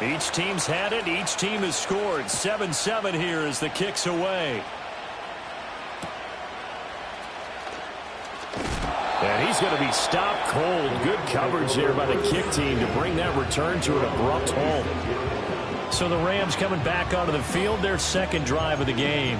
Each team's had it. Each team has scored. 7-7 here as the kick's away. And he's going to be stopped cold. Good coverage there by the kick team to bring that return to an abrupt halt. So the Rams coming back onto the field, their second drive of the game.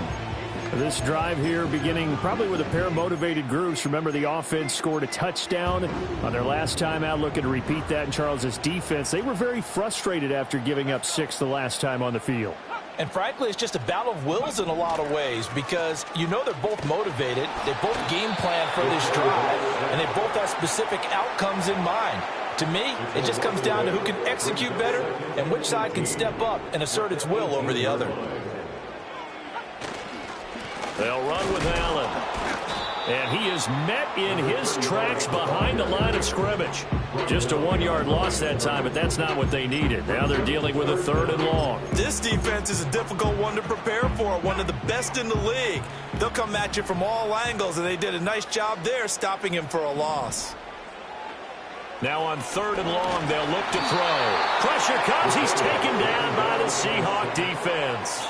This drive here beginning probably with a pair of motivated groups. Remember, the offense scored a touchdown on their last time out, looking to repeat that in Charles' defense. They were very frustrated after giving up 6 the last time on the field. And frankly, it's just a battle of wills in a lot of ways because you know they're both motivated. They both game plan for this drive, and they both have specific outcomes in mind. To me, it just comes down to who can execute better and which side can step up and assert its will over the other. They'll run with Allen. And he is met in his tracks behind the line of scrimmage. Just a 1-yard loss that time, but that's not what they needed. Now they're dealing with a 3rd and long. This defense is a difficult one to prepare for, one of the best in the league. They'll come at you from all angles, and they did a nice job there stopping him for a loss. Now on 3rd and long, they'll look to throw. Pressure comes. He's taken down by the Seahawk defense.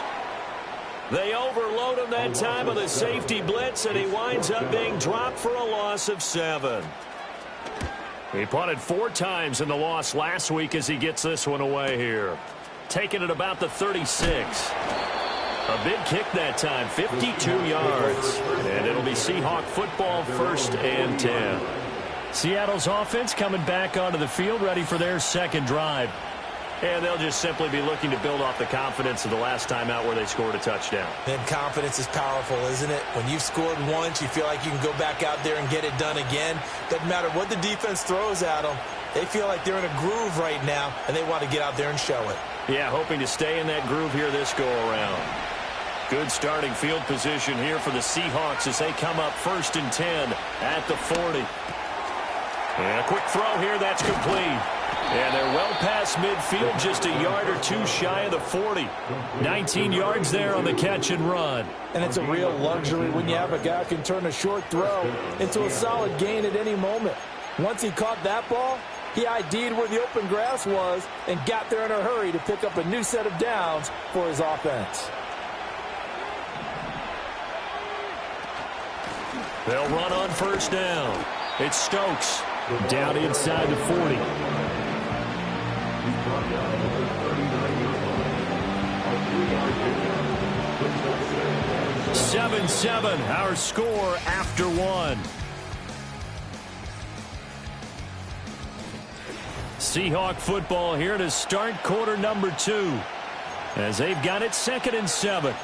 They overload him that time with a safety blitz, and he winds up being dropped for a loss of 7. He punted 4 times in the loss last week as he gets this one away here. Taking it about the 36. A big kick that time, 52 yards. And it'll be Seahawk football, 1st and 10. Seattle's offense coming back onto the field, ready for their second drive. And they'll just simply be looking to build off the confidence of the last time out where they scored a touchdown. And confidence is powerful, isn't it? When you've scored once, you feel like you can go back out there and get it done again. Doesn't matter what the defense throws at them. They feel like they're in a groove right now, and they want to get out there and show it. Yeah, hoping to stay in that groove here this go-around. Good starting field position here for the Seahawks as they come up 1st and 10 at the 40. And a quick throw here, that's complete. And they're well past midfield, just a yard or 2 shy of the 40. 19 yards there on the catch and run. And it's a real luxury when you have a guy who can turn a short throw into a solid gain at any moment. Once he caught that ball, he ID'd where the open grass was and got there in a hurry to pick up a new set of downs for his offense. They'll run on 1st down. It's Stokes down inside the 40. 7-7, our score after 1. Seahawk football here to start quarter number 2 as they've got it 2nd and 7.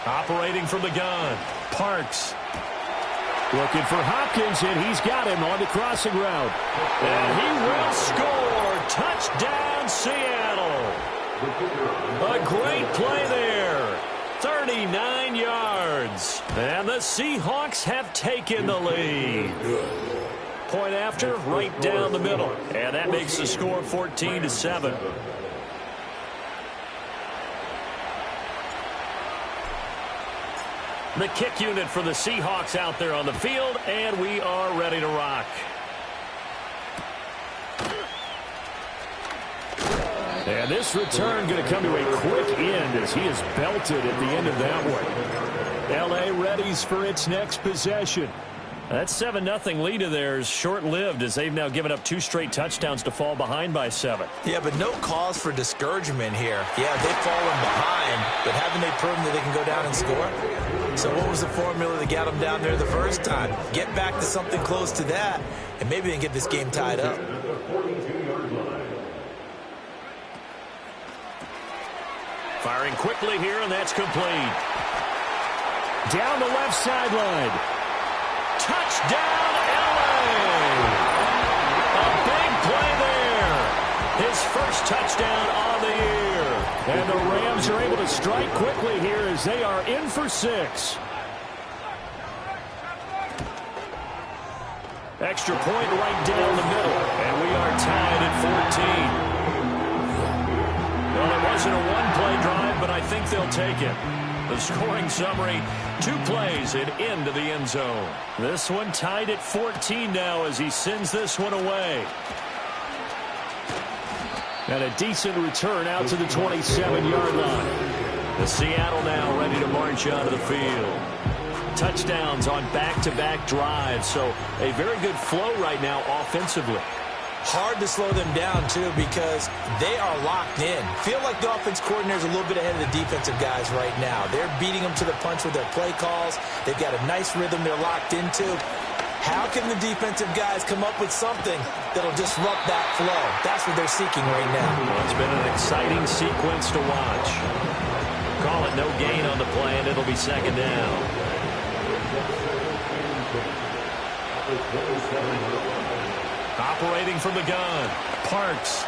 Operating from the gun, Parks. Looking for Hopkins, and he's got him on the crossing route. And he will score. Touchdown, Seattle. A great play there. 39 yards. And the Seahawks have taken the lead. Point after, right down the middle. And that makes the score 14-7. The kick unit for the Seahawks out there on the field, and we are ready to rock. And this return going to come to a quick end as he is belted at the end of that one. L.A. readies for its next possession. That 7-0 lead of theirs short-lived as they've now given up 2 straight touchdowns to fall behind by 7. Yeah, but no cause for discouragement here. Yeah, they've fallen behind, but haven't they proven that they can go down and score? So what was the formula that got them down there the first time? Get back to something close to that, and maybe they can get this game tied up. Firing quickly here, and that's complete. Down the left sideline. Touchdown, L.A. A big play there. His first touchdown on the year. And the Rams are able to strike quickly here as they are in for 6. Extra point right down the middle. And we are tied at 14. Well, it wasn't a one-play drive, but I think they'll take it. The scoring summary, 2 plays and into the end zone. This one tied at 14 now as he sends this one away. And a decent return out to the 27-yard line. The Seattle now ready to march onto the field. Touchdowns on back-to-back drives, so a very good flow right now offensively. Hard to slow them down, too, because they are locked in. Feel like the offense coordinator is a little bit ahead of the defensive guys right now. They're beating them to the punch with their play calls. They've got a nice rhythm they're locked into. How can the defensive guys come up with something that'll disrupt that flow? That's what they're seeking right now. Well, it's been an exciting sequence to watch. Call it no gain on the play, and it'll be second down. Operating from the gun, Parks.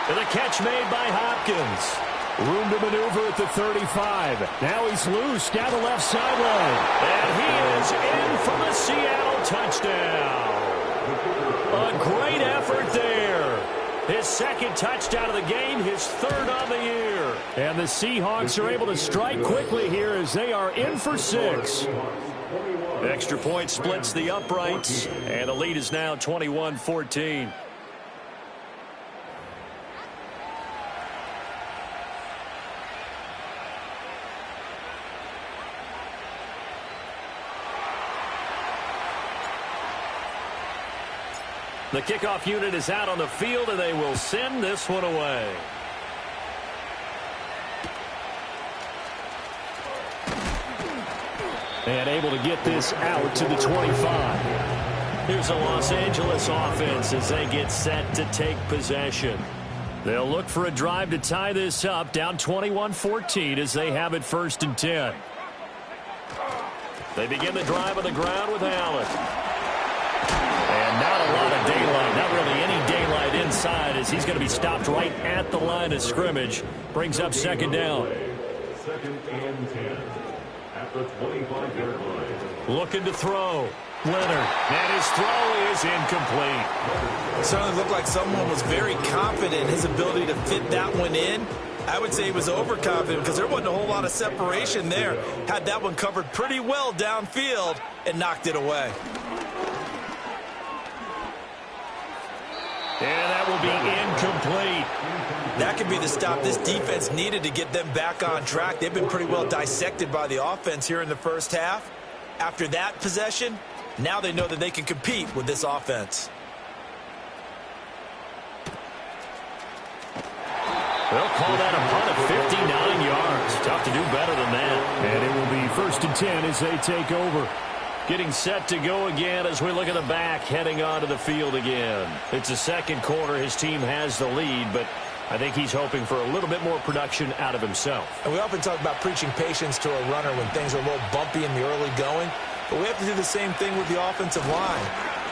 And the catch made by Hopkins. Room to maneuver at the 35. Now he's loose down the left sideline. And he is in for the Seattle touchdown. A great effort there. His second touchdown of the game, his third on the year. And the Seahawks are able to strike quickly here as they are in for 6. Extra point splits the uprights, and the lead is now 21-14. The kickoff unit is out on the field, and they will send this one away. And able to get this out to the 25. Here's a Los Angeles offense as they get set to take possession. They'll look for a drive to tie this up, down 21-14 as they have it 1st and 10. They begin the drive on the ground with Allen. And not a lot of daylight, not really any daylight inside as he's going to be stopped right at the line of scrimmage. Brings up second down. 2nd and 10. At the 25-yard line. Looking to throw. Leonard. And his throw is incomplete. It certainly looked like someone was very confident in his ability to fit that one in. I would say he was overconfident because there wasn't a whole lot of separation there. Had that one covered pretty well downfield and knocked it away. And that will be incomplete. That could be the stop this defense needed to get them back on track. They've been pretty well dissected by the offense here in the first half. After that possession, now they know that they can compete with this offense. They'll call that a punt of 59 yards. Tough to do better than that. And it will be 1st and 10 as they take over. Getting set to go again as we look at the back, heading onto the field again. It's the second quarter. His team has the lead, but I think he's hoping for a little bit more production out of himself. And we often talk about preaching patience to a runner when things are a little bumpy in the early going, but we have to do the same thing with the offensive line.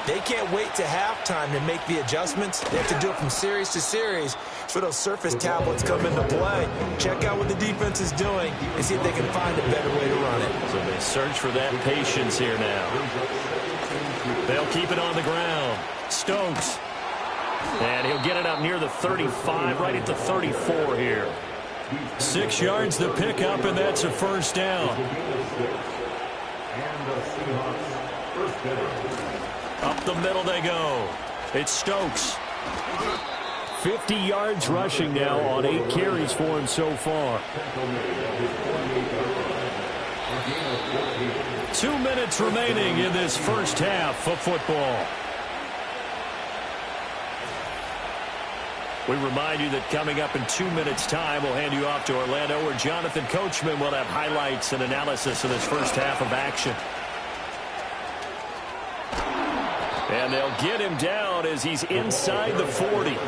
They can't wait to halftime to make the adjustments. They have to do it from series to series so those surface tablets come into play. Check out what the defense is doing and see if they can find a better way to run it. So they search for that patience here now. They'll keep it on the ground. Stokes. And he'll get it up near the 35, right at the 34 here. 6 yards the pickup, and that's a first down. Up the middle they go. It's Stokes. 50 yards rushing now on 8 carries for him so far. 2 minutes remaining in this first half of football. We remind you that coming up in 2 minutes' time, we'll hand you off to Orlando, where Jonathan Coachman will have highlights and analysis of this first half of action. And they'll get him down as he's inside the 40.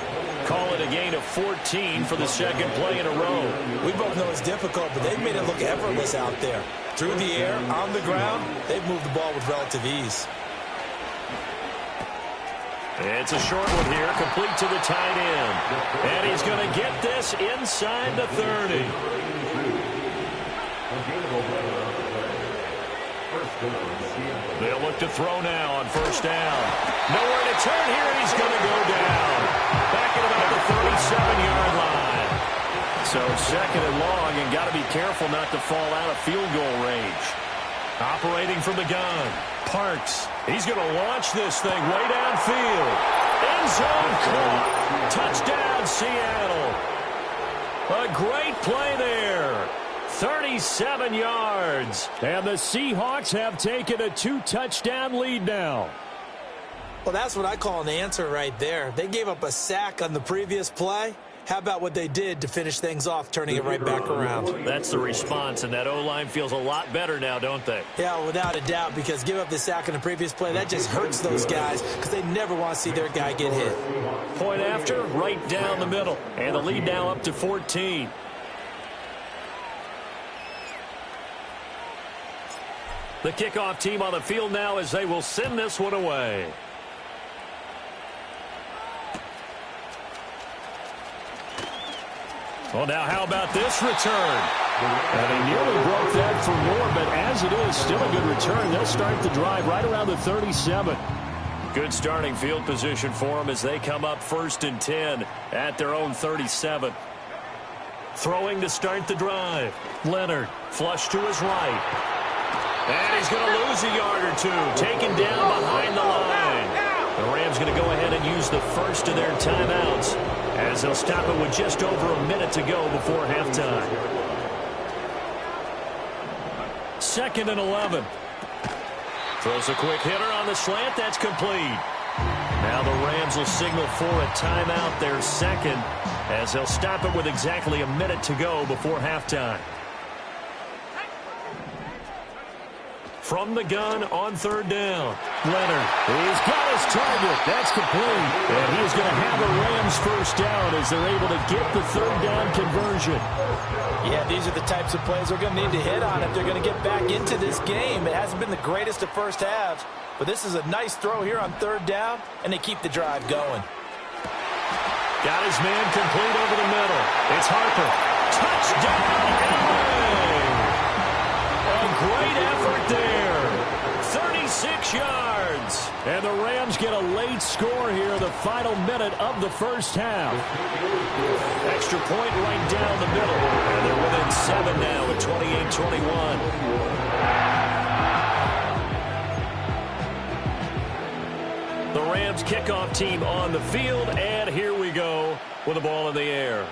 Call it a gain of 14 for the second play in a row. We both know it's difficult, but they've made it look effortless out there. Through the air, on the ground, they've moved the ball with relative ease. It's a short one here, complete to the tight end. And he's going to get this inside the 30. They'll look to throw now on first down. Nowhere to turn here, and he's going to go down. Back at about the 37-yard line. So second and long, and got to be careful not to fall out of field goal range. Operating from the gun, Parks. He's going to launch this thing way downfield. End zone caught. Touchdown, Seattle. A great play there. 37 yards. And the Seahawks have taken a 2-touchdown lead now. Well, that's what I call an answer right there. They gave up a sack on the previous play. How about what they did to finish things off, turning it right back around? That's the response, and that O-line feels a lot better now, don't they? Yeah, without a doubt, because give up the sack on the previous play, that just hurts those guys because they never want to see their guy get hit. Point after, right down the middle, and the lead now up to 14. The kickoff team on the field now as they will send this one away. Well, now how about this return? And he nearly broke that for more, but as it is, still a good return. They'll start the drive right around the 37. Good starting field position for them as they come up 1st and 10 at their own 37. Throwing to start the drive. Leonard, flush to his right. And he's going to lose a yard or two. Taken down behind the line. The Rams going to go ahead and use the first of their timeouts as they'll stop it with just over a minute to go before halftime. 2nd and 11. Throws a quick hitter on the slant. That's complete. Now the Rams will signal for a timeout, their second, as they'll stop it with exactly a minute to go before halftime. From the gun on 3rd down. Leonard, he's got his target. That's complete. And he's going to have a Rams first down as they're able to get the 3rd down conversion. Yeah, these are the types of plays they're going to need to hit on if they're going to get back into this game. It hasn't been the greatest of first halves, but this is a nice throw here on 3rd down, and they keep the drive going. Got his man complete over the middle. It's Harper. Touchdown, L.A. A great effort there. 36 yards. And the Rams get a late score here in the final minute of the first half. Extra point right down the middle. And they're within 7 now at 28-21. The Rams kickoff team on the field, and here we go with the ball in the air.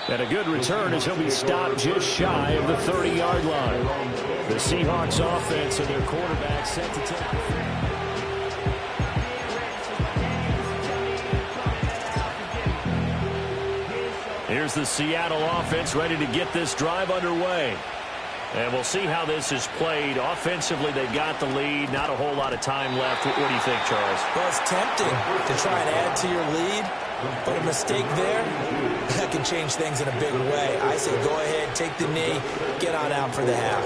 And a good return as he'll be stopped just shy of the 30-yard line. The Seahawks offense and their quarterback set to take the field. Here's the Seattle offense ready to get this drive underway. And we'll see how this is played. Offensively, they've got the lead. Not a whole lot of time left. What do you think, Charles? Well, it's tempting to try and add to your lead, but a mistake there, that can change things in a big way. I say go ahead, take the knee, get on out for the half.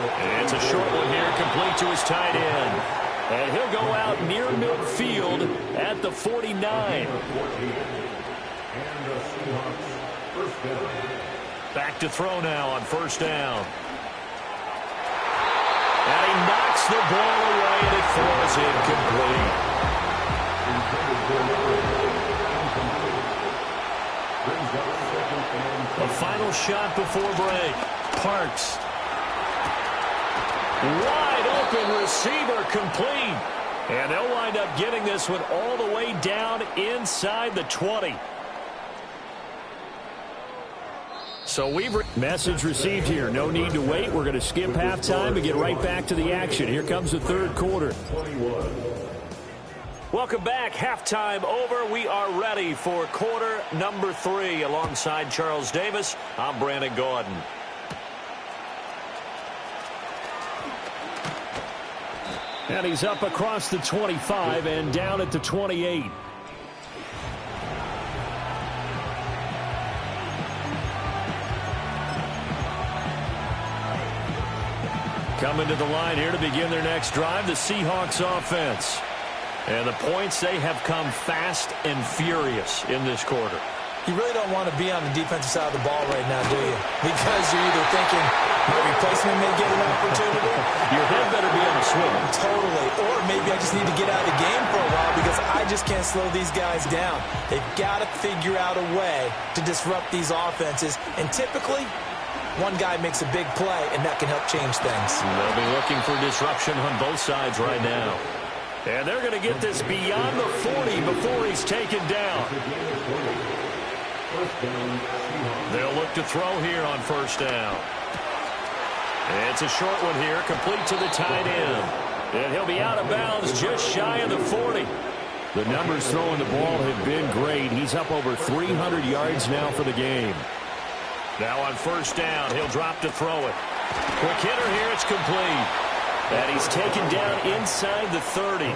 And it's a short one here, complete to his tight end. And he'll go out near midfield at the 49. Back to throw now on 1st down. And he knocks the ball away, and it falls incomplete. A final shot before break. Parks. Wide open receiver, complete. And they'll wind up getting this one all the way down inside the 20. So message received here. No need to wait. We're going to skip halftime and get right back to the action. Here comes the 3rd quarter. Welcome back. Halftime over. We are ready for quarter number 3. Alongside Charles Davis, I'm Brandon Gordon. And he's up across the 25 and down at the 28. Coming to the line here to begin their next drive, the Seahawks offense. And the points, they have come fast and furious in this quarter. You really don't want to be on the defensive side of the ball right now, do you? Because you're either thinking my replacement may get an opportunity. Your head better be on a swivel. Totally. Or maybe I just need to get out of the game for a while because I just can't slow these guys down. They've got to figure out a way to disrupt these offenses. And typically, one guy makes a big play, and that can help change things. They'll be looking for disruption on both sides right now. And they're going to get this beyond the 40 before he's taken down. They'll look to throw here on first down. It's a short one here, complete to the tight end. And he'll be out of bounds just shy of the 40. The numbers throwing the ball have been great. He's up over 300 yards now for the game. Now on first down, he'll drop to throw it. Quick hitter here, it's complete. And he's taken down inside the 30.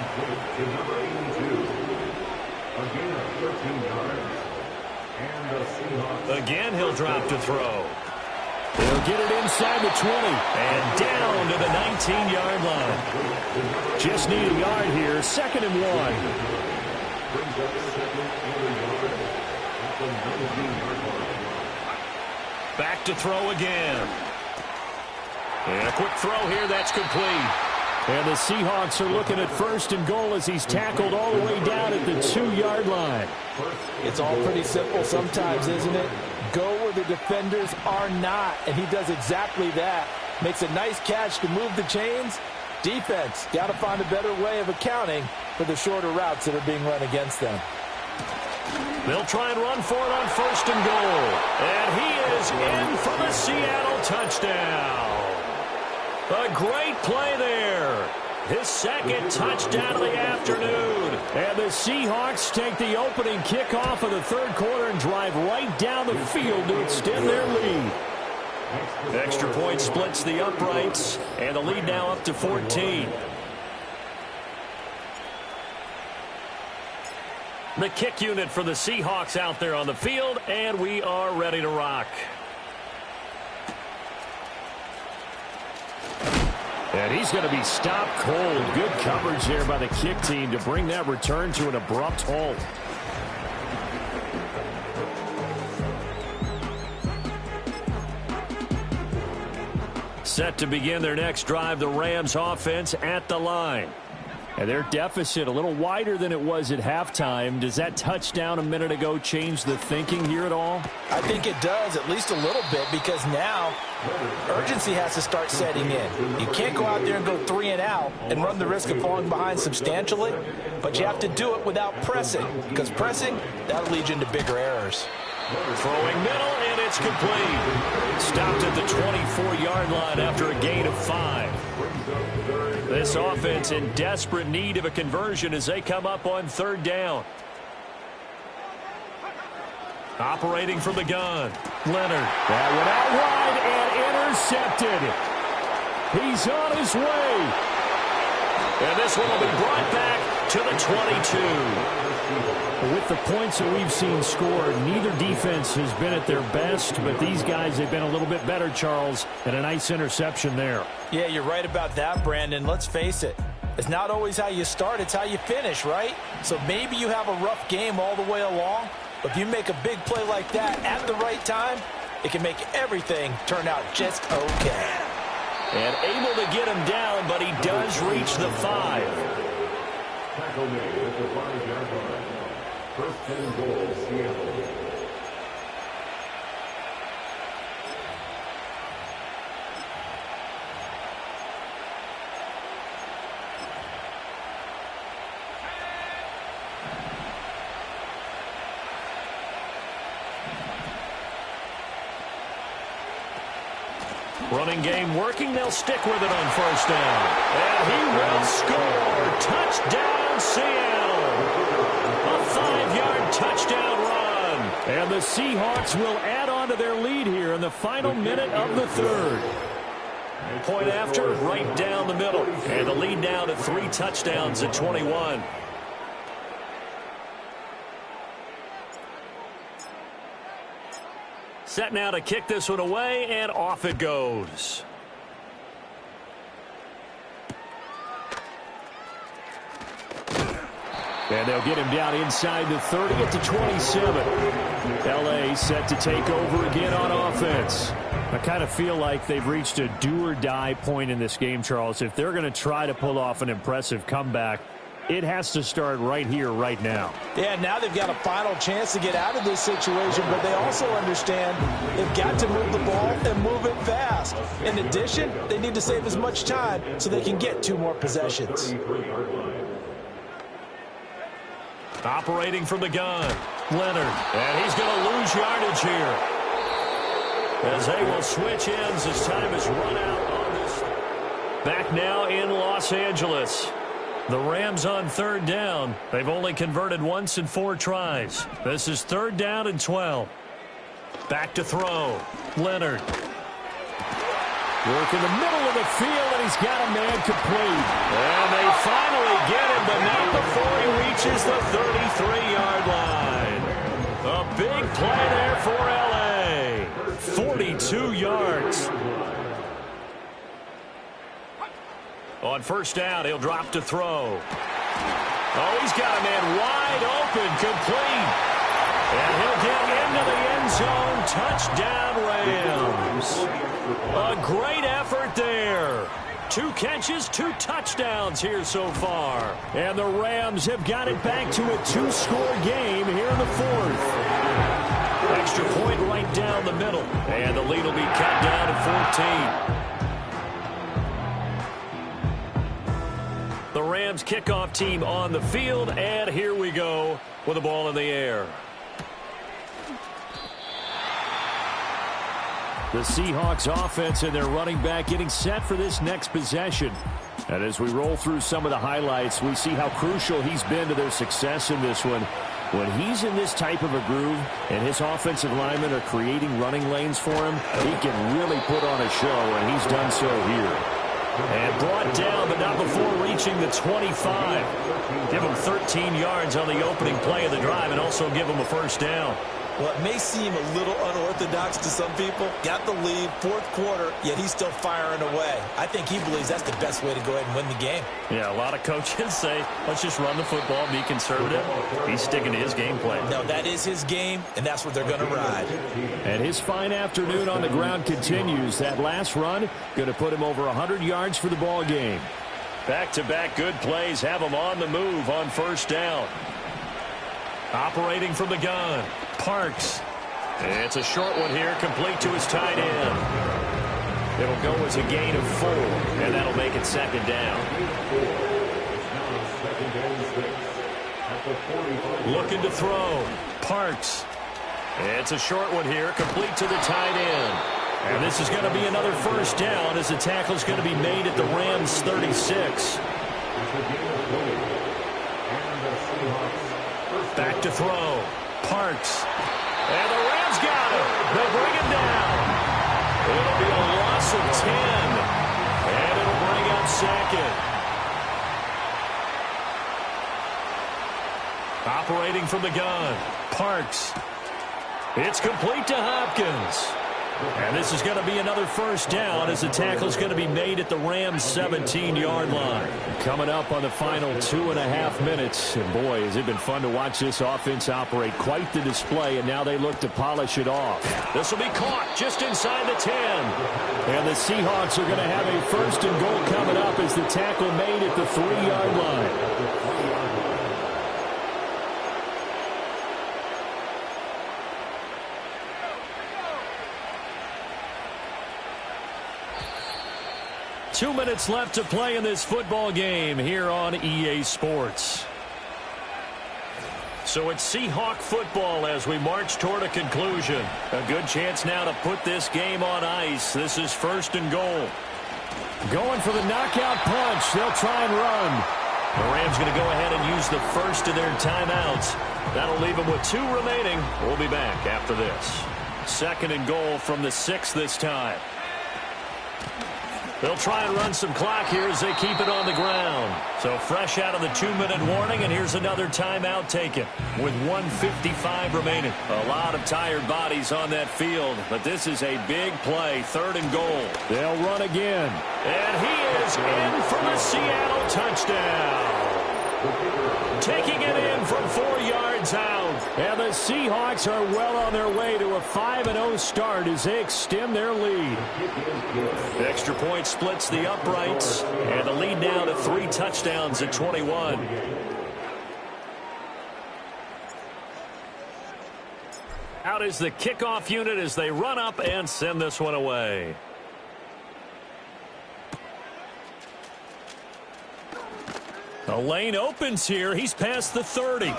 Again, he'll drop to throw. They'll get it inside the 20. And down to the 19-yard line. Just need a yard here, 2nd and 1. Back to throw again. And a quick throw here, that's complete. And the Seahawks are looking at 1st and goal as he's tackled all the way down at the 2-yard line. It's all pretty simple sometimes, isn't it? Go where the defenders are not, and he does exactly that. Makes a nice catch to move the chains. Defense, got to find a better way of accounting for the shorter routes that are being run against them. They'll try and run for it on 1st and goal. And he is in for the Seattle touchdown. A great play there. His 2nd touchdown of the afternoon. And the Seahawks take the opening kickoff of the 3rd quarter and drive right down the field to extend their lead. Extra point splits the uprights, and the lead now up to 14. The kick unit for the Seahawks out there on the field, and we are ready to rock. And he's going to be stopped cold. Good coverage there by the kick team to bring that return to an abrupt halt. Set to begin their next drive, the Rams offense at the line. And their deficit a little wider than it was at halftime. Does that touchdown a minute ago change the thinking here at all? I think it does, at least a little bit, because now urgency has to start setting in. You can't go out there and go 3 and out and run the risk of falling behind substantially, but you have to do it without pressing, because pressing, that'll lead you into bigger errors. Throwing middle, and it's complete. Stopped at the 24-yard line after a gain of 5. This offense in desperate need of a conversion as they come up on 3rd down. Operating from the gun, Leonard. That went out wide and intercepted. He's on his way. And this one will be brought back to the 22. With the points that we've seen scored, neither defense has been at their best, but these guys have been a little bit better, Charles, and a nice interception there. Yeah, you're right about that, Brandon. Let's face it. It's not always how you start, it's how you finish, right? So maybe you have a rough game all the way along, but if you make a big play like that at the right time, it can make everything turn out just okay. And able to get him down, but he does reach the 5. Tackle made at the 5-yard line. 1st and goal, Seattle. Running game working. They'll stick with it on 1st down. And he will score. Touchdown, Seattle. A 5-yard touchdown run. And the Seahawks will add on to their lead here in the final minute of the 3rd. Point after, right down the middle. And the lead now to 3 touchdowns at 21. Set now to kick this one away, and off it goes. And they'll get him down inside the 30 at the 27. L.A. set to take over again on offense. I kind of feel like they've reached a do-or-die point in this game, Charles. If they're going to try to pull off an impressive comeback, it has to start right here, right now. Yeah, now they've got a final chance to get out of this situation, but they also understand they've got to move the ball and move it fast. In addition, they need to save as much time so they can get 2 more possessions. Operating from the gun, Leonard. And he's going to lose yardage here, as they will switch ends as time is run out on this. Back now in Los Angeles. The Rams on 3rd down. They've only converted once in 4 tries. This is 3rd down and 12. Back to throw. Leonard. Work in the middle of the field, and he's got a man complete. And they finally get him, but not before he reaches the 33-yard line. A big play there for L.A. 42 yards. On 1st down, he'll drop to throw. Oh, he's got a man wide open, complete. And he'll get into the end zone. Touchdown, Rams. A great effort there. 2 catches, 2 touchdowns here so far. And the Rams have got it back to a 2-score game here in the 4th. Extra point right down the middle. And the lead will be cut down to 14. The Rams kickoff team on the field, and here we go with the ball in the air. The Seahawks offense and their running back getting set for this next possession. And as we roll through some of the highlights, we see how crucial he's been to their success in this one. When he's in this type of a groove and his offensive linemen are creating running lanes for him, he can really put on a show, and he's done so here. And brought down, but not before reaching the 25. Give him 13 yards on the opening play of the drive and also give him a 1st down. Well, it may seem a little unorthodox to some people. Got the lead, 4th quarter, yet he's still firing away. I think he believes that's the best way to go ahead and win the game. Yeah, a lot of coaches say, let's just run the football, be conservative. He's sticking to his game plan. No, that is his game, and that's what they're going to ride. And his fine afternoon on the ground continues. That last run going to put him over 100 yards for the ball game. Back-to-back good plays have him on the move on 1st down. Operating from the gun, Parks. It's a short one here, complete to his tight end. It'll go as a gain of 4, and that'll make it 2nd down. Looking to throw, Parks. It's a short one here, complete to the tight end. And this is going to be another 1st down as the tackle's going to be made at the Rams' 36. Back to throw. Parks. And the Rams got him. They'll bring him down. It'll be a loss of 10. And it'll bring up 2nd. Operating from the gun. Parks. It's complete to Hopkins. And this is going to be another 1st down as the tackle's going to be made at the Rams' 17-yard line. Coming up on the final 2.5 minutes. And boy, has it been fun to watch this offense operate. Quite the display, and now they look to polish it off. This will be caught just inside the 10. And the Seahawks are going to have a 1st and goal coming up as the tackle made at the 3-yard line. 2 minutes left to play in this football game here on EA Sports. So it's Seahawk football as we march toward a conclusion. A good chance now to put this game on ice. This is 1st and goal. Going for the knockout punch. They'll try and run. The Rams going to go ahead and use the first of their timeouts. That'll leave them with 2 remaining. We'll be back after this. 2nd and goal from the 6 this time. They'll try and run some clock here as they keep it on the ground. So fresh out of the 2-minute warning, and here's another timeout taken with 1:55 remaining. A lot of tired bodies on that field, but this is a big play, 3rd and goal. They'll run again. And he is in for the Seattle touchdown. Taking it in from 4 yards out. And the Seahawks are well on their way to a 5-0 start as they extend their lead. Extra point splits the uprights, and the lead now to 3 touchdowns at 21. Out is the kickoff unit as they run up and send this one away. The lane opens here. He's past the 30.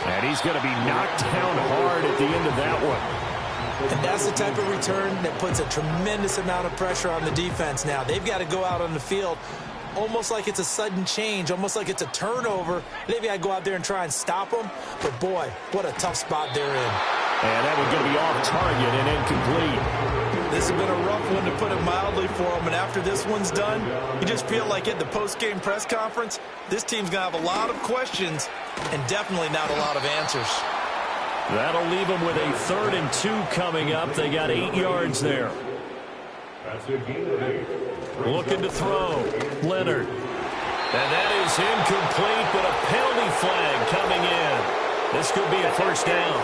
And he's going to be knocked down hard at the end of that one. And that's the type of return that puts a tremendous amount of pressure on the defense now. They've got to go out on the field almost like it's a sudden change, almost like it's a turnover. They've got to go out there and try and stop them. But, boy, what a tough spot they're in. And that one's going to be off target and incomplete. This has been a rough one, to put it mildly, for them. And after this one's done, you just feel like at the post-game press conference, this team's going to have a lot of questions and definitely not a lot of answers. That'll leave them with a 3rd and 2 coming up. They got 8 yards there. Looking to throw. Leonard. And that is incomplete, but a penalty flag coming in. This could be a first down.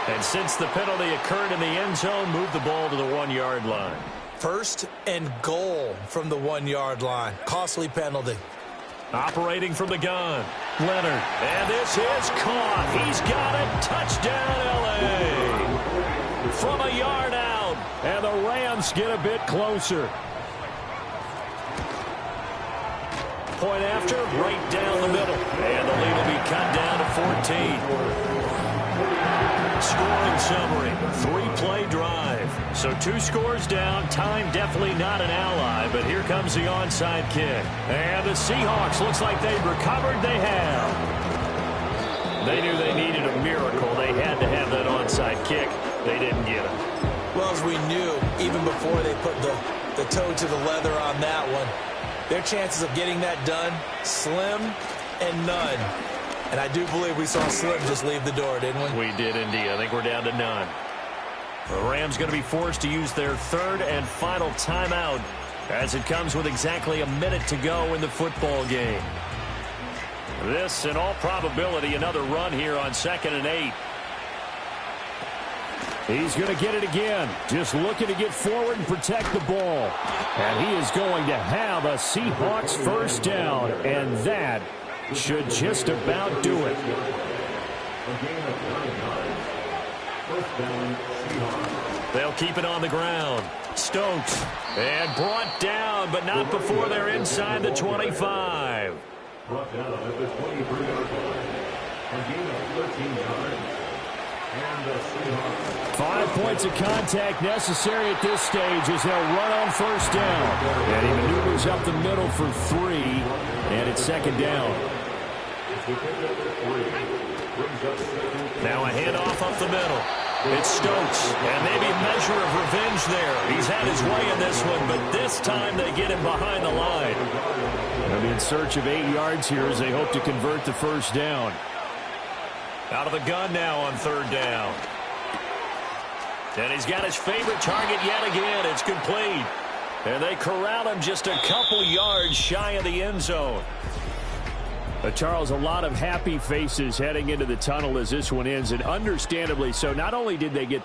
And since the penalty occurred in the end zone, move the ball to the 1-yard line. 1st and goal from the 1-yard line. Costly penalty. Operating from the gun. Leonard. And this is caught. He's got it. Touchdown, L.A. From a yard out. And the Rams get a bit closer. Point after, right down the middle. And the lead will be cut down to 14. Scoring summary, 3-play drive. So 2 scores down, time definitely not an ally, but here comes the onside kick. And the Seahawks, looks like they've recovered. They have. They knew they needed a miracle. They had to have that onside kick. They didn't get it. Well, as we knew, even before they put the toe to the leather on that one, their chances of getting that done, slim and none. And I do believe we saw Slim just leave the door, didn't we? We did indeed. I think we're down to none. The Rams going to be forced to use their 3rd and final timeout as it comes with exactly a minute to go in the football game. This, in all probability, another run here on 2nd and 8. He's going to get it again. Just looking to get forward and protect the ball. And he is going to have a Seahawks first down. And that should just about do it. They'll keep it on the ground. Stokes. And brought down, but not before they're inside the 25. Brought down at the 23-yard line. A gain of 13 yards. And the Seahawks. 5 points of contact necessary at this stage as they'll run on first down. And he maneuvers up the middle for 3. And it's 2nd down. Now a handoff up the middle. It's Stokes, and maybe a measure of revenge there. He's had his way in this one, but this time they get him behind the line. They'll be in search of 8 yards here as they hope to convert the first down. Out of the gun now on 3rd down. And he's got his favorite target yet again. It's complete. And they corral him just a couple yards shy of the end zone. Charles, a lot of happy faces heading into the tunnel as this one ends, and understandably so. Not only did they get the